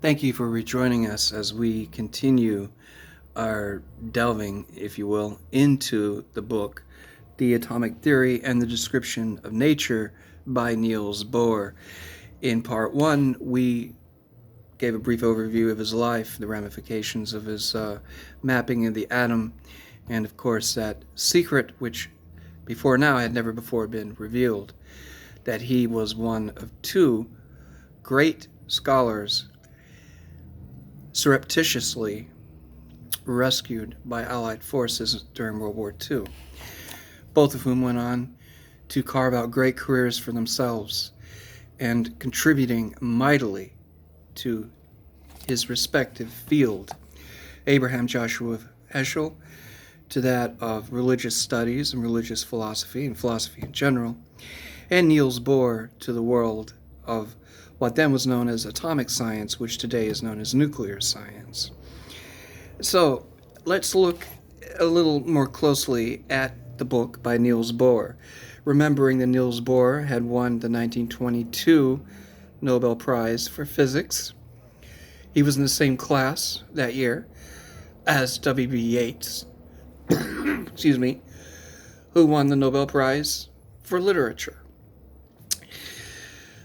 Thank you for rejoining us as we continue our delving, if you will, into the book, The Atomic Theory and the Description of Nature by Niels Bohr. In part one, we gave a brief overview of his life, the ramifications of his mapping of the atom, and of course that secret which before now had never before been revealed, that he was one of two great scholars surreptitiously rescued by Allied forces during World War II, both of whom went on to carve out great careers for themselves and contributing mightily to his respective field. Abraham Joshua Heschel to that of religious studies and religious philosophy and philosophy in general, and Niels Bohr to the world of what then was known as atomic science, which today is known as nuclear science. So let's look a little more closely at the book by Niels Bohr, remembering that Niels Bohr had won the 1922 Nobel Prize for Physics. He was in the same class that year as W.B. Yeats, excuse me, who won the Nobel Prize for Literature.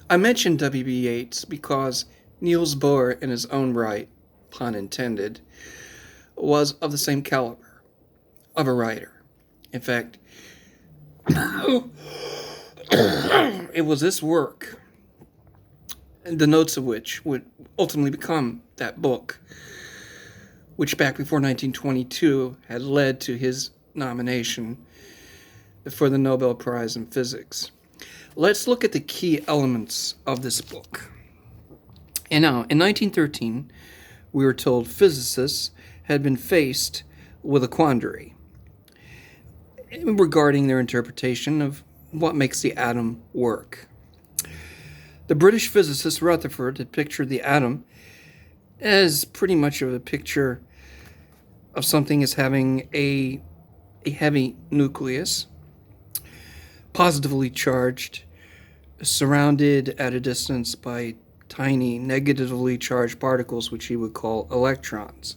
I mentioned W.B. Yeats because Niels Bohr, in his own right, pun intended, was of the same caliber of a writer. In fact, it was this work, the notes of which would ultimately become that book, which back before 1922 had led to his nomination for the Nobel Prize in Physics. Let's look at the key elements of this book. And now, in 1913, we were told physicists had been faced with a quandary regarding their interpretation of what makes the atom work. The British physicist Rutherford had pictured the atom as pretty much of a picture of something as having a heavy nucleus, positively charged, surrounded at a distance by tiny negatively charged particles, which he would call electrons.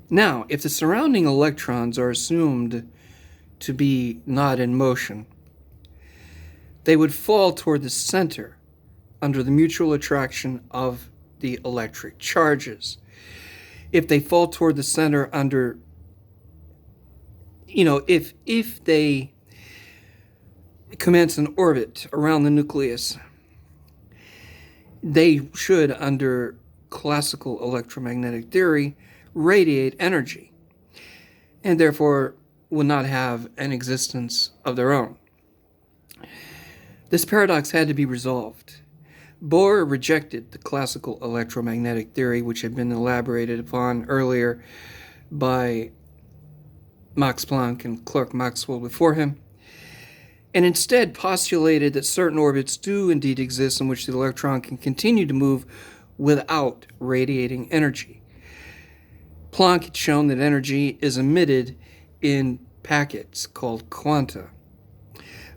Now, if the surrounding electrons are assumed to be not in motion, they would fall toward the center under the mutual attraction of the electric charges. If they fall toward the center under, if they commence an orbit around the nucleus, they should, under classical electromagnetic theory, radiate energy, and therefore would not have an existence of their own. This paradox had to be resolved. Bohr rejected the classical electromagnetic theory, which had been elaborated upon earlier by Max Planck and Clerk Maxwell before him, and instead postulated that certain orbits do indeed exist in which the electron can continue to move without radiating energy. Planck had shown that energy is emitted in packets called quanta.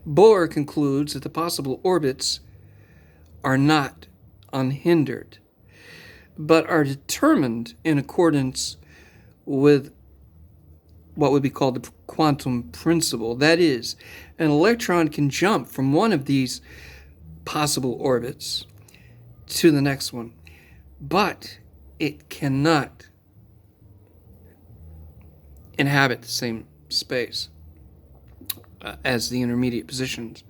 Bohr concludes that the possible orbits are not unhindered, but are determined in accordance with what would be called the quantum principle. That is, an electron can jump from one of these possible orbits to the next one, but it cannot inhabit the same space as the intermediate positions.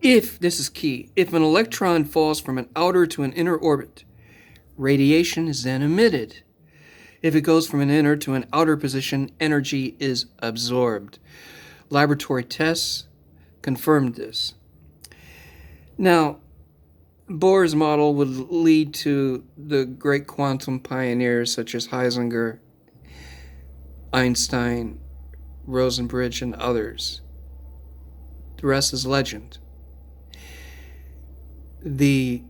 This is key, if an electron falls from an outer to an inner orbit, radiation is then emitted. If it goes from an inner to an outer position, energy is absorbed. Laboratory tests confirmed this. Now, Bohr's model would lead to the great quantum pioneers such as Heisenberg, Einstein, Rosenbridge, and others. The rest is legend. The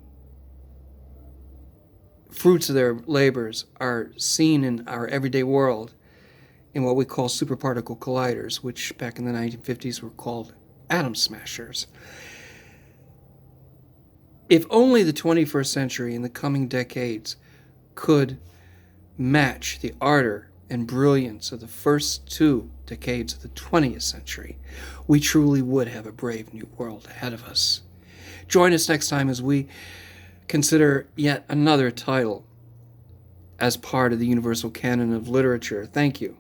fruits of their labors are seen in our everyday world in what we call superparticle colliders, which back in the 1950s were called atom smashers. If only the 21st century and the coming decades could match the ardor and brilliance of the first 2 decades of the 20th century, we truly would have a brave new world ahead of us. Join us next time as we consider yet another title as part of the universal canon of literature. Thank you.